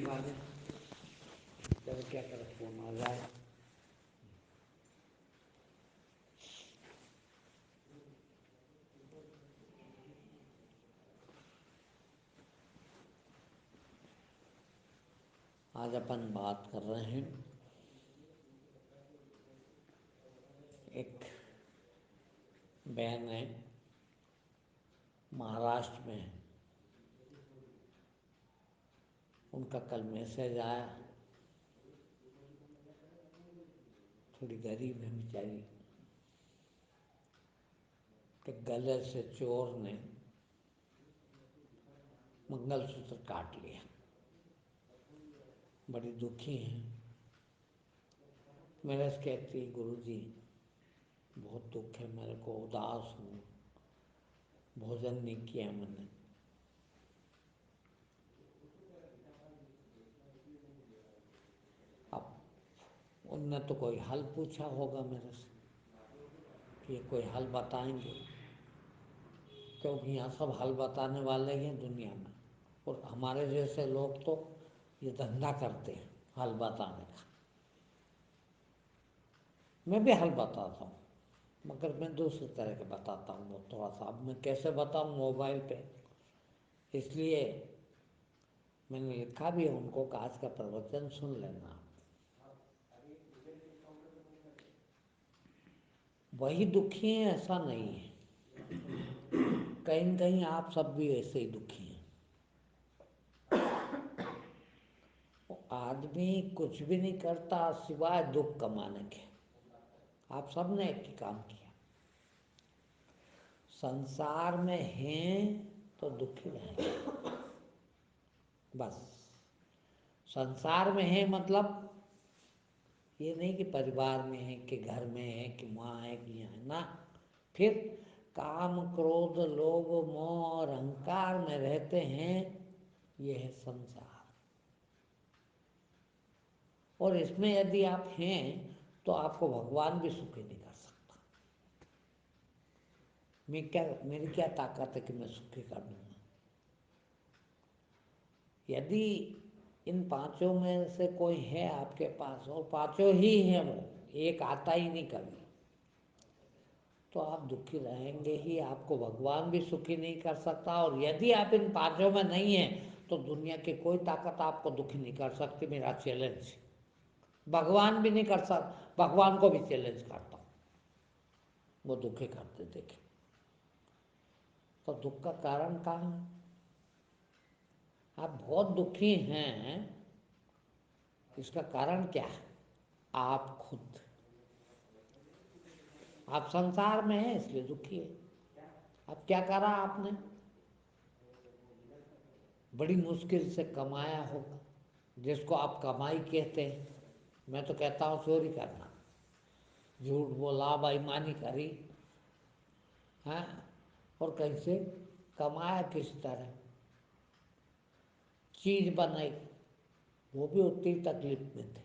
والے چلو کیا کرے فون آ جائے. آج اپن بات کر رہے ہیں ایک بہن ہے مہاراشٹر میں. ان کا کل میسج آیا. تھوڑی غریب ہے بیچاری کہ گلے سے چور نے منگل سوتر کاٹ لیا. بڑی دکھی ہیں. میرے سے کہتی گرو جی بہت دکھ ہے میرے کو, اداس ہوں, بھوجن نہیں کیا میں نے. اب ان نے تو کوئی حل پوچھا ہوگا میرے سے کہ یہ کوئی حل بتائیں گے, کیونکہ یہاں سب حل بتانے والے ہی ہیں دنیا میں. اور ہمارے جیسے لوگ تو یہ دھندا کرتے ہیں حل بتانے کا. میں بھی حل بتاتا ہوں مگر میں دوسرے طرح کے بتاتا ہوں. وہ تھوڑا سا اب میں کیسے بتاؤں موبائل پہ, اس لیے میں نے لکھا بھی ہے ان کو کہ آج کا پروچن سن لینا. وہی دکھی ہیں ایسا نہیں ہے, کہیں نہ کہیں آپ سب بھی ایسے ہی دکھی ہیں. آدمی کچھ بھی نہیں کرتا سوائے دکھ کمانے کے. آپ سب نے ایک ہی کام کیا, سنسار میں ہیں تو دکھی رہیں گے. بس سنسار میں ہے مطلب یہ نہیں کہ پریوار میں ہے کہ گھر میں ہے کہ وہاں ہے کہ یہاں ہے نا. پھر کام کرودھ لوبھ موہ اور اہنکار میں رہتے ہیں, یہ ہے سنسار. اور اس میں یدی آپ ہیں تو آپ کو بھگوان بھی سکھی نہیں کر سکتا. میری کیا طاقت ہے کہ میں سکھی کر دوں گا. یدی ان پانچوں میں سے کوئی ہے آپ کے پاس اور پانچوں ہی ہیں, وہ ایک آتا ہی نہیں کبھی, تو آپ دکھی رہیں گے ہی. آپ کو بھگوان بھی سکھی نہیں کر سکتا. اور یدی آپ ان پانچوں میں نہیں ہیں تو دنیا کی کوئی طاقت آپ کو دکھی نہیں کر سکتی. میرا چیلنج, بھگوان بھی نہیں کر سکتا, بھگوان کو بھی چیلنج کرتا ہوں, وہ دکھی کرتے دیکھیں. تو دکھ کا کارن کہاں ہے؟ آپ بہت دکھی ہیں, اس کا کارن کیا ہے؟ آپ خود. آپ سنسار میں ہیں اس لیے دکھی ہے. اب کیا کرا آپ نے؟ بڑی مشکل سے کمایا ہوگا, جس کو آپ کمائی کہتے ہیں. میں تو کہتا ہوں چوری کرنا, جھوٹ بولا, بےایمانی کری, ہاں, اور کہیں سے کمایا کس طرح, چیز بنائی, وہ بھی اتنی تکلیف میں تھے,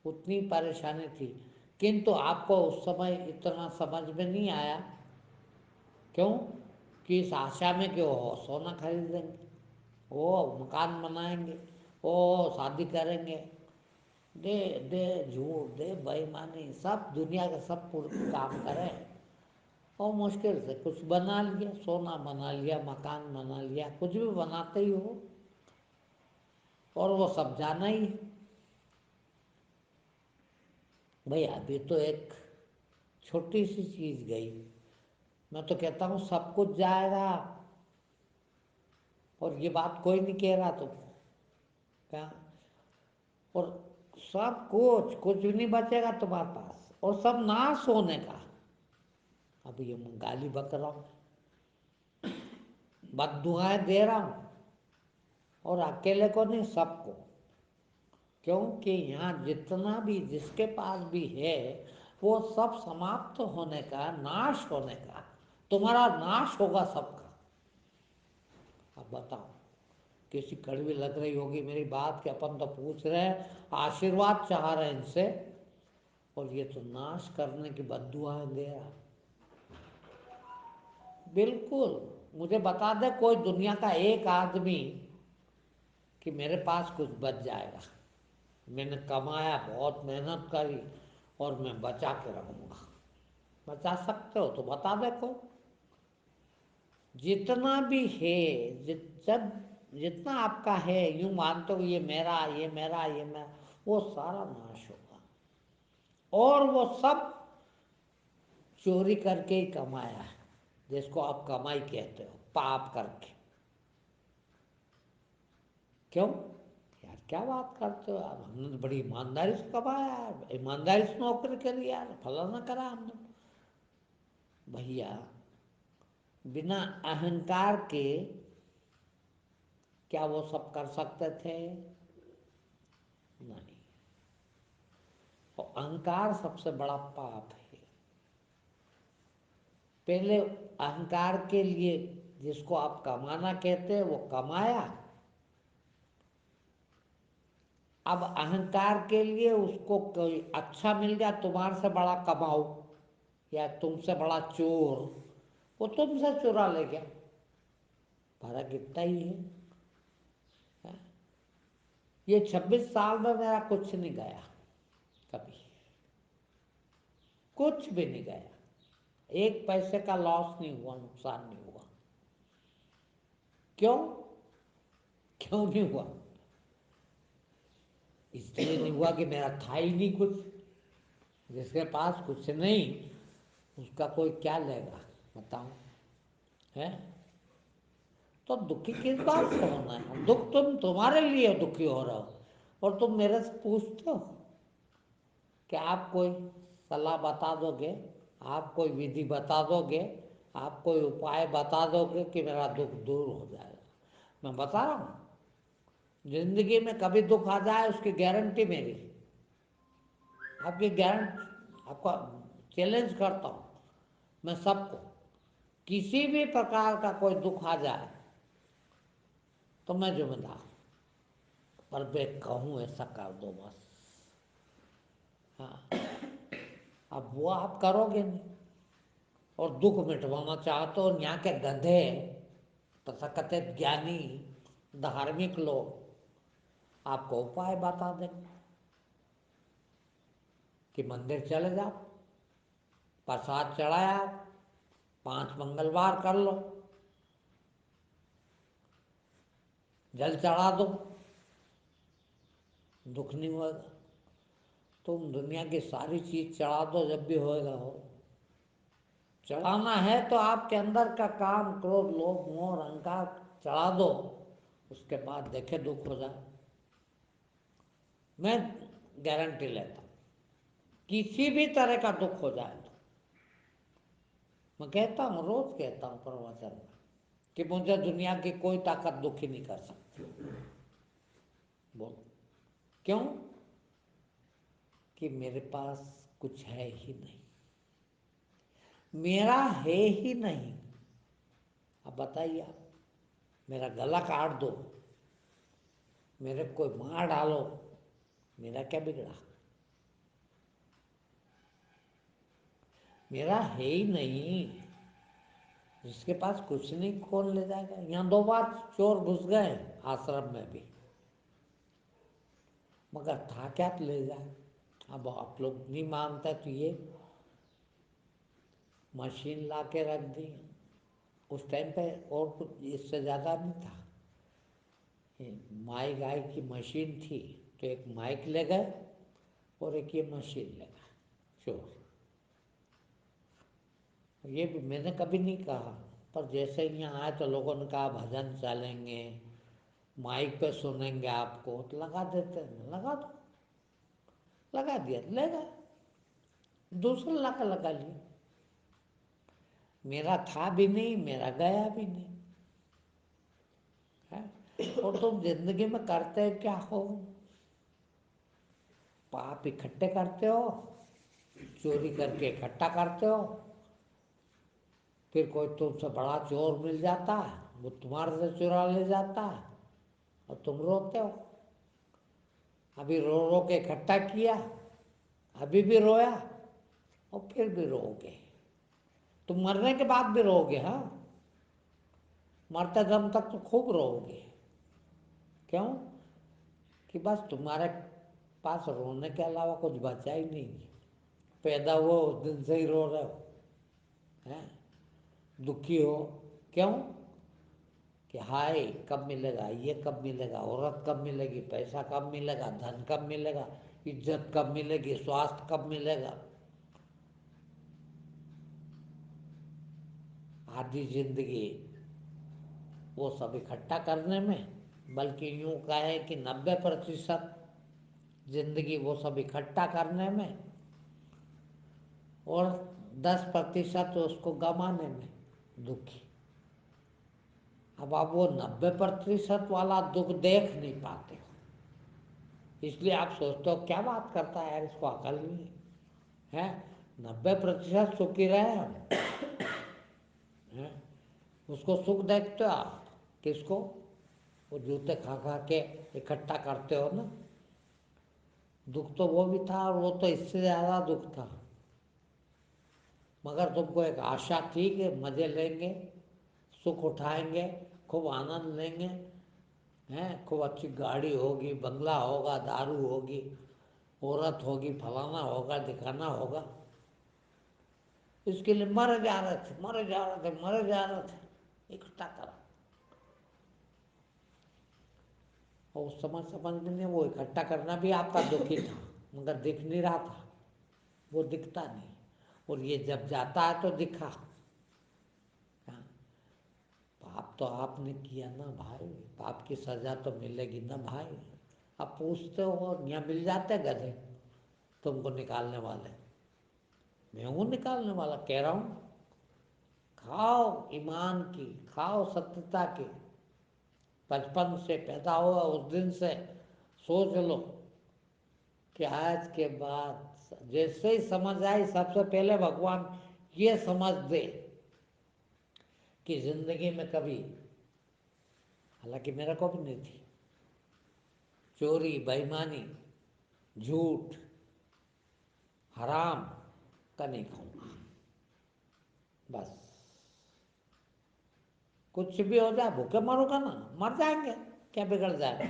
اتنی پریشانی تھی. کنتو آپ کو اس سمے اتنا سمجھ میں نہیں آیا. کیوں کہ اس آشا میں کہ وہ سونا خرید لیں گے, وہ مکان بنائیں گے, وہ شادی کریں گے. دے دے جھوٹ دے بےایمانی سب دنیا کے سب کام کریں, اور مشکل سے کچھ بنا لیا, سونا بنا لیا, مکان بنا لیا, کچھ بھی بناتے ہی ہو, اور وہ سب جانا ہی ہے. بھئی ابھی تو ایک چھوٹی سی چیز گئی, میں تو کہتا ہوں سب کچھ جائے گا, اور یہ بات کوئی نہیں کہہ رہا تو کیا, اور سب کچھ بھی نہیں بچے گا تمہارے پاس, اور سب ناش ہونے کا. اب یہ میں گالی بک رہا ہوں, بد دعائیں دے رہا ہوں, اور اکیلے کو نہیں سب کو. کیونکہ یہاں جتنا بھی جس کے پاس بھی ہے وہ سب سماپت ہونے کا, ناش ہونے کا. تمہارا ناش ہوگا سب کا. اب بتاؤ, کیسی کڑوی لگ رہی ہوگی میری بات کہ اپن تو پوچھ رہے ہیں, آشیرواد چاہ رہے ہیں ان سے, اور یہ تو ناش کرنے کی بد دعائیں دے رہا. بالکل, مجھے بتا دے کوئی دنیا کا ایک آدمی کہ میرے پاس کچھ بچ جائے گا، میں نے کمایا، بہت محنت کری اور میں بچا کے رکھوں گا۔ بچا سکتے ہو تو بتا دیکھو۔ جتنا بھی ہے، جب جتنا آپ کا ہے، یوں مانتے ہو یہ میرا، یہ میرا، یہ میرا، وہ سارا ناش ہوگا، اور وہ سب چوری کر کے ہی کمایا ہے، جس کو آپ کمائی کہتے ہو، پاپ کر کے۔ کیوں یار، کیا بات کرتے ہو آپ؟ ہم نے بڑی ایمانداری سے کمایا ہے، ایمانداری سے نوکری کری یار، فلانا کرا ہم نے۔ بھیا بنا اہنکار کے کیا وہ سب کر سکتے تھے؟ نہیں۔ اور اہنکار سب سے بڑا پاپ ہے۔ پہلے اہنکار کے لیے جس کو آپ کمانا کہتے ہیں وہ کمایا، اب اہنکار کے لیے اس کو کوئی اچھا مل گیا، تمہارے سے بڑا کماؤ یا تم سے بڑا چور، وہ تم سے چورا لے گیا، فرق اتنا ہی ہے۔ یہ 26 سال میں میرا کچھ نہیں گیا، کبھی کچھ بھی نہیں گیا، ایک پیسے کا لاس نہیں ہوا، نقصان نہیں ہوا۔ کیوں؟ کیوں نہیں ہوا؟ اس لیے نہیں ہوا کہ میرا تھا ہی نہیں کچھ۔ جس کے پاس کچھ نہیں اس کا کوئی کیا لے گا بتاؤ؟ ہے تو دکھی کس بات سے ہونا ہے؟ دکھ تمہارے لیے دکھی ہو رہا ہو، اور تم میرے سے پوچھتے ہو کہ آپ کوئی صلاح بتا دو گے، آپ کوئی ودھی بتا دو گے، آپ کوئی اپائے بتا دو گے کہ میرا دکھ دور ہو جائے گا۔ میں بتا رہا ہوں، زندگی میں کبھی دکھ آ جائے اس کی گارنٹی میری، آپ کی گارنٹی، آپ کو چیلنج کرتا ہوں میں سب کو، کسی بھی پرکار کا کوئی دکھ آ جائے تو میں ذمہ دار، پر میں کہوں ایسا کر دو بس۔ ہاں، اب وہ آپ کرو گے نہیں، اور دکھ مٹوانا چاہتے ہو، یہاں کے گدھے تتھاکتھت جنانی دھارمک لوگ آپ کو اپائے بتا دیں گے کہ مندر چلے جاؤ، پرساد چڑھایا، 5 منگلوار کر لو، جل چڑھا دو، دکھ نہیں ہوئے گا۔ تم دنیا کی ساری چیز چڑھا دو، جب بھی ہوئے گا ہو۔ چڑھانا ہے تو آپ کے اندر کا کام، کرودھ، لوبھ، موہ، اہنکار چڑھا دو، اس کے بعد دیکھے دکھ ہو جائے۔ میں گارنٹی لیتا ہوں، کسی بھی طرح کا دکھ ہو جائے تو میں کہتا ہوں، روز کہتا ہوں پروچن میں، کہ مجھے دنیا کی کوئی طاقت دکھی نہیں کر سکتی۔ بولو کیوں؟ کہ میرے پاس کچھ ہے ہی نہیں، میرا ہے ہی نہیں۔ اب بتائیے آپ، میرا گلا کاٹ دو، میرے کوئی مار ڈالو، میرا کیا بگڑا؟ میرا ہے ہی نہیں۔ جس کے پاس کچھ نہیں کون لے جائے گا؟ یہاں 2 بار چور گھس گئے آشرم میں بھی، مگر تھا کیا لے جائے؟ اب آپ لوگ نہیں مانتے تو یہ مشین لا کے رکھ دی، اس ٹائم پہ اور کچھ اس سے زیادہ نہیں تھا، مائی گائے کی مشین تھی، تو ایک مائک لے گئے اور ایک یہ مشین لے گئے چور۔ یہ بھی میں نے کبھی نہیں کہا، پر جیسے یہاں آئے تو لوگوں نے کہا بھجن چلیں گے، مائک پہ سنیں گے آپ کو، تو لگا دیتے ہیں، لگا دو، لگا دیا، لے گئے، دوسرا لگا لیا۔ میرا تھا بھی نہیں، میرا گیا بھی نہیں۔ اور تم زندگی میں کرتے کیا ہو؟ پاپ اکٹھے کرتے ہو، چوری کر کے اکٹھا کرتے ہو، پھر کوئی تم سے بڑا چور مل جاتا ہے، وہ تمہارے سے چرا لے جاتا ہے، اور تم روتے ہو۔ ابھی رو رو کے اکٹھا کیا، ابھی بھی رویا، اور پھر بھی رو گے، تم مرنے کے بعد بھی رو گے۔ ہاں، مرتے دم تک تو خوب رو گے۔ کیوں؟ کہ بس تمہارے پاس رونے کے علاوہ کچھ بچا ہی نہیں ہے، پیدا ہوا اس دن سے ہی رو رہے ہو، ہیں دکھی ہو، کیوں کہ ہائے کب ملے گا، یہ کب ملے گا، عورت کب ملے گی، پیسہ کب ملے گا، دھن کب ملے گا، عزت کب ملے گی، سواستھ کب ملے گا. آدھی زندگی وہ سب اکٹھا کرنے میں، بلکہ یوں کہے کہ 90% زندگی وہ سب اکٹھا کرنے میں، اور 10% اس کو گنوانے میں دکھی. اب آپ وہ 90% والا دکھ دیکھ نہیں پاتے ہو، اس لیے آپ سوچتے ہو کیا بات کرتا ہے یار، اس کو عقل نہیں ہے. 90% سکھی رہے ہم، اس کو سکھ دیکھتے ہو آپ، کس کو، وہ جوتے کھا کھا کے اکٹھا کرتے ہو نا. دکھ تو وہ بھی تھا، اور وہ تو اس سے زیادہ دکھ تھا، مگر تم کو ایک آشا تھی کہ مزے لیں گے، سکھ اٹھائیں گے، خوب آنند لیں گے، خوب اچھی گاڑی ہوگی، بنگلہ ہوگا، دارو ہوگی، عورت ہوگی، پھلانا ہوگا، دکھانا ہوگا. اس کے لیے مرے جا رہے تھے، مرے جا رہے تھے، مرے جا رہے تھے، اکٹھا کرا. اور اس سمجھ میں نہیں، وہ اکٹھا کرنا بھی آپ کا دکھ ہی تھا، مگر دکھ نہیں رہا تھا، وہ دکھتا نہیں. اور یہ جب جاتا ہے تو دکھا. پاپ تو آپ نے کیا نا بھائی، پاپ کی سزا تو ملے گی نا بھائی. اب پوچھتے ہو، یہاں مل جاتے گدھے تم کو نکالنے والے، میں ہوں نکالنے والا، کہہ رہا ہوں کھاؤ ایمان کی، کھاؤ ستیہتا کی. 55 سے پیدا ہوا اس دن سے سوچ لو کہ آج کے بعد جیسے ہی سمجھ آئی، سب سے پہلے بھگوان یہ سمجھ دے کہ زندگی میں کبھی، حالانکہ میرا کو بھی نہیں تھی، چوری، بے ایمانی، جھوٹ، حرام کا نہیں کھاؤں گا. بس کچھ بھی ہو جائے، بھوکے مرو گا نا، مر جائیں گے، کیا بگڑ جائے گا،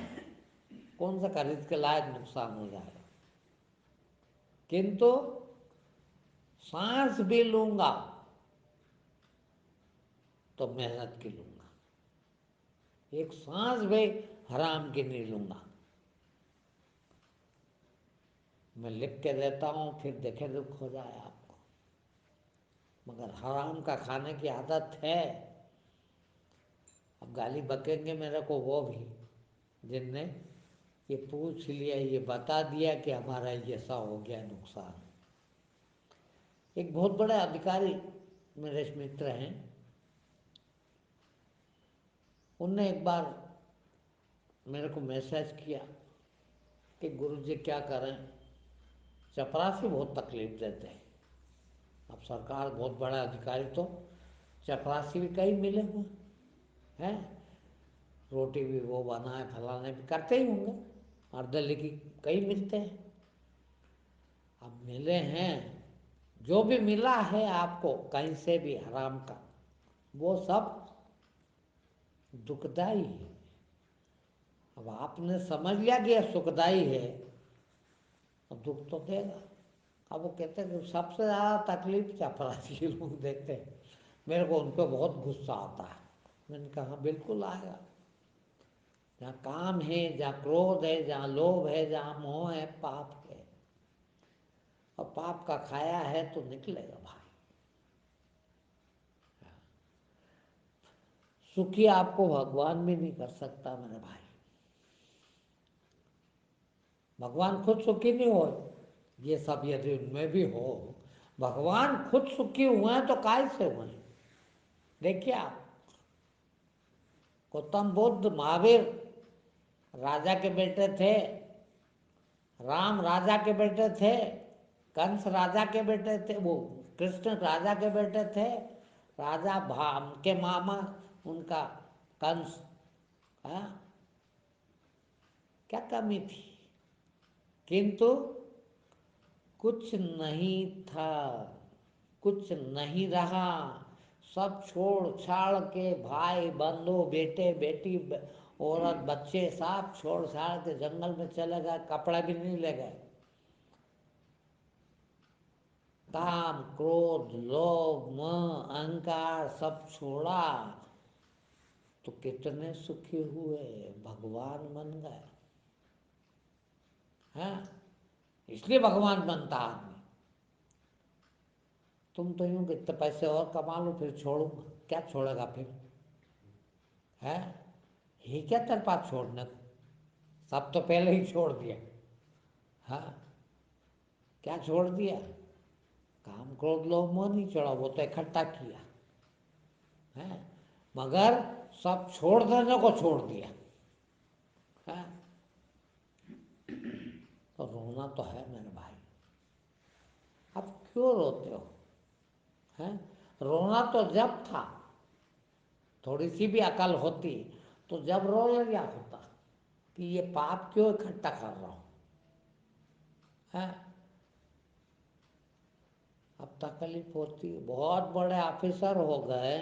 کون سا خرید کے لائق نقصان ہو جائے گا. کنتو سانس بھی لوں گا تو محنت کی لوں گا، ایک سانس بھی حرام کی نہیں لوں گا. میں لکھ کے دیتا ہوں، پھر دیکھے دکھ ہو جائے آپ کو، مگر حرام کا کھانے کی عادت ہے. اب گالی بکیں گے میرے کو وہ بھی جن نے یہ پوچھ لیا، یہ بتا دیا کہ ہمارا ایسا ہو گیا نقصان. ایک بہت بڑے ادھیکاری میرے متر ہیں، ان نے ایک بار میرے کو میسج کیا کہ گرو جی کیا کریں، چپراسی بہت تکلیف دیتے ہیں. اب سرکار بہت بڑا ادھیکاری تو چپراسی بھی کئی ملے ہوئے ہیں، روٹی بھی وہ بنائے، پھلانے بھی کرتے ہی ہوں گے، اور دلی کی کئی ملتے ہیں. اب ملے ہیں، جو بھی ملا ہے آپ کو کہیں سے بھی حرام کا، وہ سب دکھدائی ہے. اب آپ نے سمجھ لیا کہ یہ سکھدائی ہے، اب دکھ تو دے گا. اب وہ کہتے ہیں کہ سب سے زیادہ تکلیف چپراسی لوگ دیتے ہیں. میرے کو ان پہ بہت غصہ آتا ہے. میں نے کہا بالکل آئے گا، جہاں کام ہے، جہاں کرودھ ہے، جہاں لوبھ ہے، جہاں موہ ہے، پاپ ہے، اور پاپ کا کھایا ہے تو نکلے گا بھائی. سکھی آپ کو بھگوان بھی نہیں کر سکتا میرے بھائی. بھگوان خود سکھی نہیں ہو، یہ سب یدی ان میں بھی ہو، بھگوان خود سکھی ہوئے ہیں تو کائے سے ہوئے ہیں. دیکھیے آپ، گوتم بدھ، مہاویر راجا کے بیٹے تھے، رام راجا کے بیٹے تھے، کنس راجا کے بیٹے تھے، وہ کرشن راجا کے بیٹے تھے، راجا کے ماما ان کا کنس. کیا کمی تھی، کنتو کچھ نہیں تھا، کچھ نہیں رہا، سب چھوڑ چھاڑ کے بھائی بندھو، بیٹے بیٹی، عورت بچے سب چھوڑ چھاڑ کے جنگل میں چلے گئے، کپڑے بھی نہیں لے گئے. کام، کرودھ، لوبھ، موہ، اہنکار سب چھوڑا تو کتنے سکھی ہوئے، بھگوان بن گئے. ہاں، اس لیے بھگوان بنتا آدمی. تم تو یوں کتنے پیسے اور کما لو پھر چھوڑوں گا، کیا چھوڑے گا پھر؟ ہے ہی کیا تیرے پاس چھوڑنے کو؟ سب تو پہلے ہی چھوڑ دیا. ہاں، کیا چھوڑ دیا؟ کام، کرودھ، لوبھ، موہ نہیں چھوڑا، وہ تو اکٹھا کیا ہے، مگر سب چھوڑ دینے کو چھوڑ دیا. ہاں، تو رونا تو ہے میرے بھائی. اب کیوں روتے ہو؟ رونا تو جب تھا، تھوڑی سی بھی عقل ہوتی تو جب رو لیا ہوتا کہ یہ پاپ کیوں اکٹھا کر رہا ہوں. اب تکلیف ہوتی. بہت بڑے آفیسر ہو گئے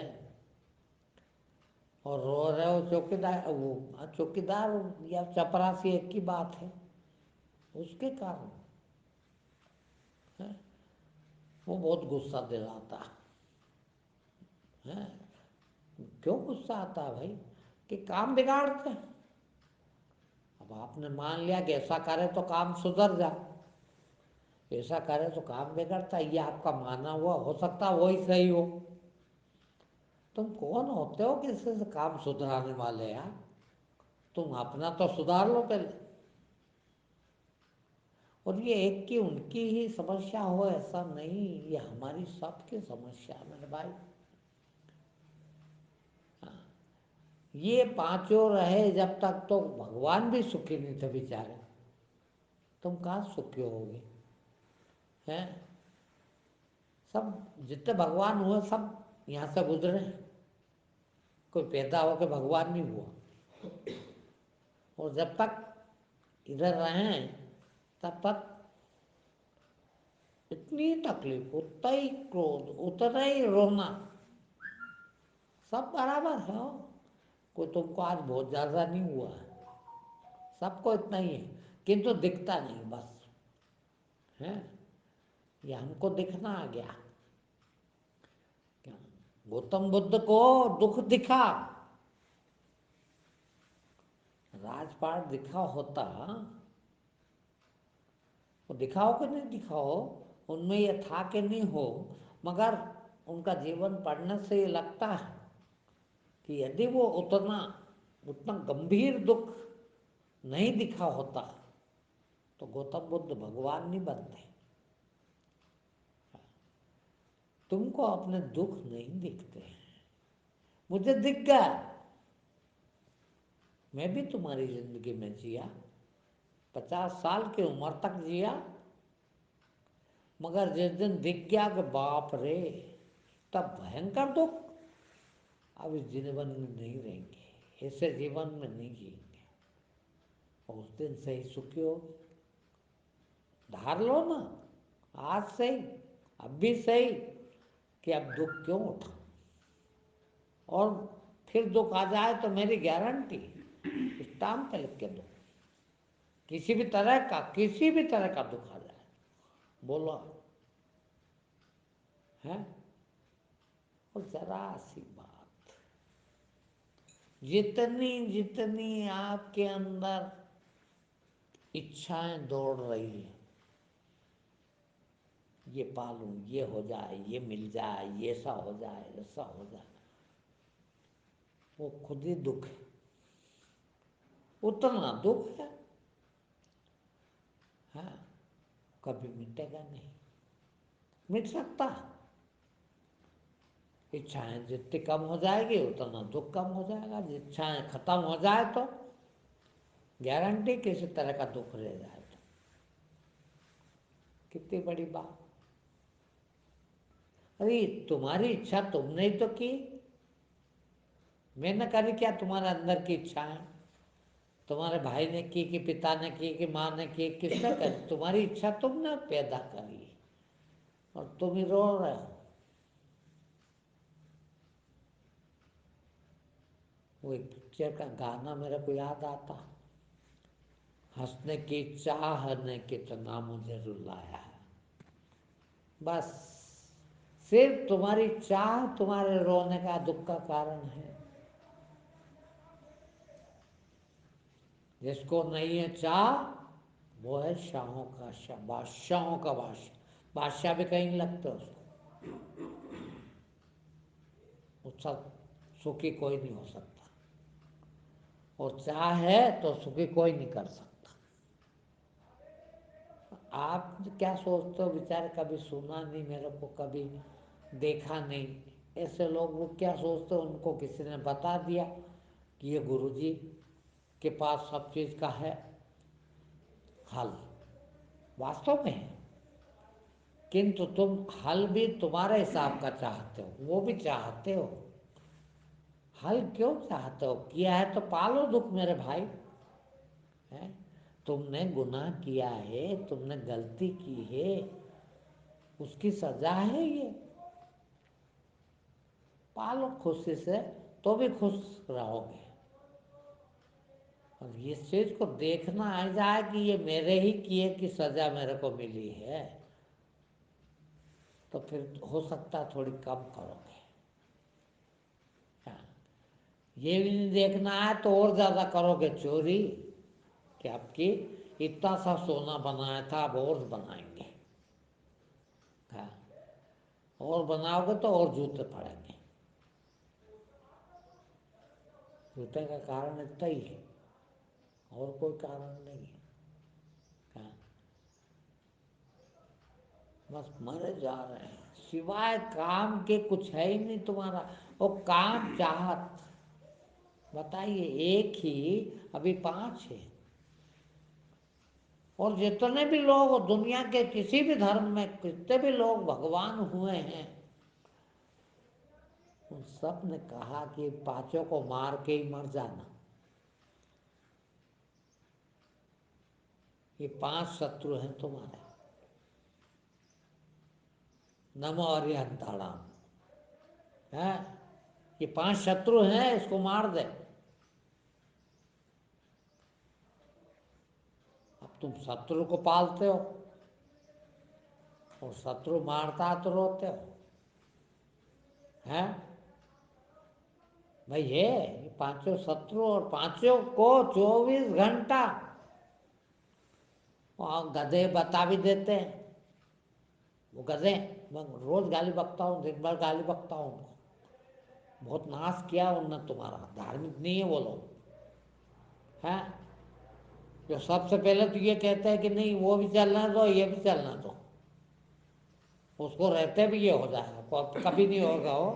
اور رو رہے ہو. چوکیدار، وہ چوکیدار یا چپراسی ایک کی بات ہے. اس کے کارن وہ بہت غصہ دلاتا ہے. کیوں غصہ آتا ہے بھائی؟ کہ کام بگاڑتے ہیں. اب آپ نے مان لیا کہ ایسا کرے تو کام سدھر جائے، ایسا کرے تو کام بگڑتا ہے، یہ آپ کا مانا ہوا. ہو سکتا ہے وہی صحیح ہو. تم کون ہوتے ہو کہ اس سے کام سدھرانے والے یار؟ تم اپنا تو سدھار لو پہلے. اور یہ ایک کی ان کی ہی سمسیا ہو ایسا نہیں، یہ ہماری سب کی سمسیا ہے میرے بھائی. یہ پانچوں رہے جب تک تو بھگوان بھی سکھی نہیں تھے بیچارے. تم کہاں سکھی ہوگے؟ سب جتنے بھگوان ہوئے سب یہاں سے گزرے. کوئی پیدا ہو کے بھگوان نہیں ہوا. اور جب تک ادھر رہیں تب تک اتنی تکلیف، اتنا ہی کرودھ، اتنا ہی رونا، سب برابر ہے. کوئی تم کو آج بہت زیادہ نہیں ہوا ہے، سب کو اتنا ہی ہے، کنتو دکھتا نہیں بس. یہ ہم کو دکھنا آ گیا. گوتم بدھ کو دکھ دکھا، راج پاٹ دکھا ہوتا، وہ دکھاؤ کہ نہیں دکھاؤ، ان میں یہ تھا کہ نہیں ہو، مگر ان کا جیون پڑھنے سے یہ لگتا ہے کہ یدی وہ اتنا گمبھیر دکھ نہیں دکھا ہوتا تو گوتم بدھ بھگوان نہیں بنتے. تم کو اپنے دکھ نہیں دکھتے ہیں، مجھے دکھ گیا. میں بھی تمہاری زندگی میں جیا، 50 سال کی عمر تک جیا، مگر جس دن دکھ گیا کہ باپ رے تب بھینکر دکھ، اب اس جیون میں نہیں رہیں گے، ایسے جیون میں نہیں جئیں گے. اور اس دن سے ہی سکھی ہو. دھار لو نا آج سے ہی، اب بھی صحیح کہ اب دکھ کیوں اٹھا. اور پھر دکھ آ جائے تو میری گارنٹی اسٹامپ پہ لکھ کے دو، کسی بھی طرح کا دکھ آ جائے بولو ہے. اور ذرا سی بات، جتنی آپ کے اندر اچھائیں دوڑ رہی ہیں، یہ پالوں، یہ ہو جائے، یہ مل جائے، یہ ایسا ہو جائے، ایسا ہو جائے، وہ خود ہی دکھ ہے. اتنا دکھ ہے، کبھی مٹے گا نہیں. مٹ سکتا ہے؟ اچھائیں جتنی کم ہو جائے گی اتنا دکھ کم ہو جائے گا. اچھائیں ختم ہو جائے تو گارنٹی کسی طرح کا دکھ رہ جائے تو کتنی بڑی بات. ارے تمہاری اچھا تم نے تو کی، میں نے کری کیا؟ تمہارے اندر کی اچھا ہے، تمہارے بھائی نے کی کہ پتا نے کی کہ ماں نے کی، کس نے کری؟ تمہاری اچھا تم نے پیدا کری اور تم ہی رو رہے ہو. وہ ایک پکچر کا گانا میرے کو یاد آتا، ہنسنے کی چاہ نے کتنا مجھے رلایا ہے. بس صرف تمہاری چاہ تمہارے رونے کا دکھ کا کارن ہے. جس کو نہیں ہے چاہ وہ ہے شاہوں کا شاہ، بادشاہوں کا بادشاہ. بادشاہ بھی کہیں نہیں لگتے اس کو، اس سب سکھی کوئی نہیں ہو سکتا. اور چاہ ہے تو سکھی کوئی نہیں کر سکتا. آپ کیا سوچتے ہو؟ بیچارے کبھی سنا نہیں، میرے کو کبھی دیکھا نہیں. ایسے لوگ وہ کیا سوچتے ہیں؟ ان کو کسی نے بتا دیا کہ یہ گرو جی کے پاس سب چیز کا ہے حل. واستو میں ہے، کنتو تم حل بھی تمہارے حساب کا چاہتے ہو، وہ بھی چاہتے ہو. حل کیوں چاہتے ہو؟ کیا ہے تو پالو دکھ میرے بھائی. تم نے گناہ کیا ہے، تم نے غلطی کی ہے، اس کی سزا ہے یہ. پالو خوشی سے تو بھی خوش رہو گے. اور اس چیز کو دیکھنا آ جائے کہ یہ میرے ہی کیے کی سزا میرے کو ملی ہے، تو پھر ہو سکتا ہے تھوڑی کم کرو گے. یہ بھی نہیں دیکھنا ہے تو اور زیادہ کرو گے چوری، کہ اب کی اتنا سا سونا بنایا تھا اب اور بنائیں گے. اور بناؤ گے تو اور جوتے پڑیں گے. جوتے کا کارن اتنا ہی ہے، اور کوئی کارن نہیں ہے. بس مرے جا رہے ہیں، سوائے کام کے کچھ ہے ہی نہیں تمہارا. وہ کام چاہت، بتائیے ایک ہی ابھی 5 ہے. اور جتنے بھی لوگ دنیا کے کسی بھی دھرم میں کتنے بھی لوگ بھگوان ہوئے ہیں، ان سب نے کہا کہ 5 کو مار کے ہی مر جانا. یہ 5 شترو ہیں تمہارے. نمو ارہنتاڑام، یہ 5 شترو ہیں، اس کو مار دے. اب تم شترو کو پالتے ہو اور شترو مارتا تو روتے ہو. بھائی یہ 5 شترو اور 5 کو 24 گھنٹہ گدھے بتا بھی دیتے ہیں. وہ گدھے، میں روز گالی بکتا ہوں، دن بھر گالی بکتا ہوں ان کو. بہت ناش کیا انہوں نے تمہارا. دھارمک نہیں ہے وہ لوگ. جو سب سے پہلے تو یہ کہتے ہیں کہ نہیں وہ بھی چلنا دو یہ بھی چلنا دو. اس کو رہتے بھی یہ ہو جائے گا، کبھی نہیں ہوگا وہ.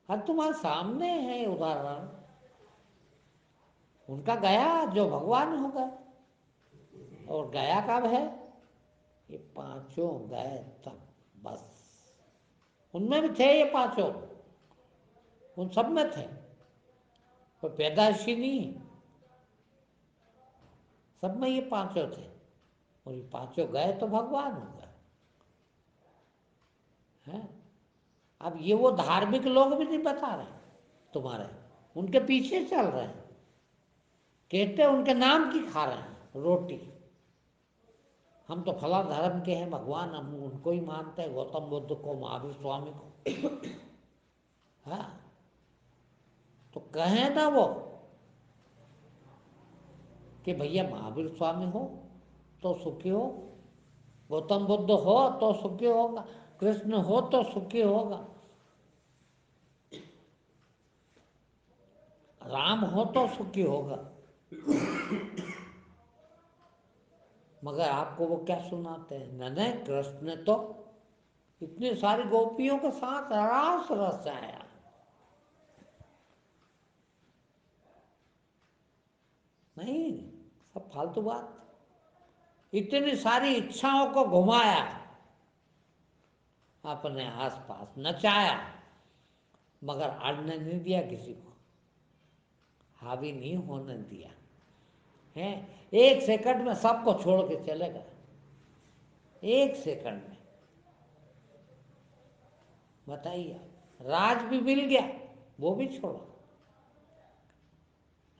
تمہارے سامنے ہے ادھارن. ان کا گیا جو بھگوان ہو گئے. اور گیا کب ہے؟ یہ 5 گئے تب بس. ان میں بھی تھے یہ 5، ان سب میں تھے، کوئی پیدائشی نہیں. سب میں یہ 5 تھے، اور یہ 5 گئے تو بھگوان ہو گئے. اب یہ وہ دھارمک لوگ بھی نہیں بتا رہے تمہارے، ان کے پیچھے چل رہے ہیں. کہتے ہیں ان کے نام کی کھا رہے ہیں روٹی. ہم تو فلاں دھرم کے ہیں، بھگوان ہم ان کو ہی مانتے ہیں، گوتم بدھ کو، مہاویر سوامی کو. تو کہیں نا وہ کہ بھیا مہاویر سوامی ہو تو سکھی ہو، گوتم بدھ ہو تو سکھی ہوگا، کرشن ہو تو سکھی ہوگا، رام ہو تو سکھی ہوگا. مگر آپ کو وہ کیا سناتے ہیں؟ نہیں، کرشن نے تو اتنی ساری گوپیوں کے ساتھ راس رچایا. نہیں، سب فالتو بات. اتنی ساری اچھاؤں کو گھمایا، اپنے آس پاس نچایا، مگر اڑنے نہیں دیا کسی کو، حاوی نہیں ہونے دیا. 1 سیکنڈ میں سب کو چھوڑ کے چلے گئے. 1 سیکنڈ میں بتائیے. راج بھی مل گیا، وہ بھی چھوڑا.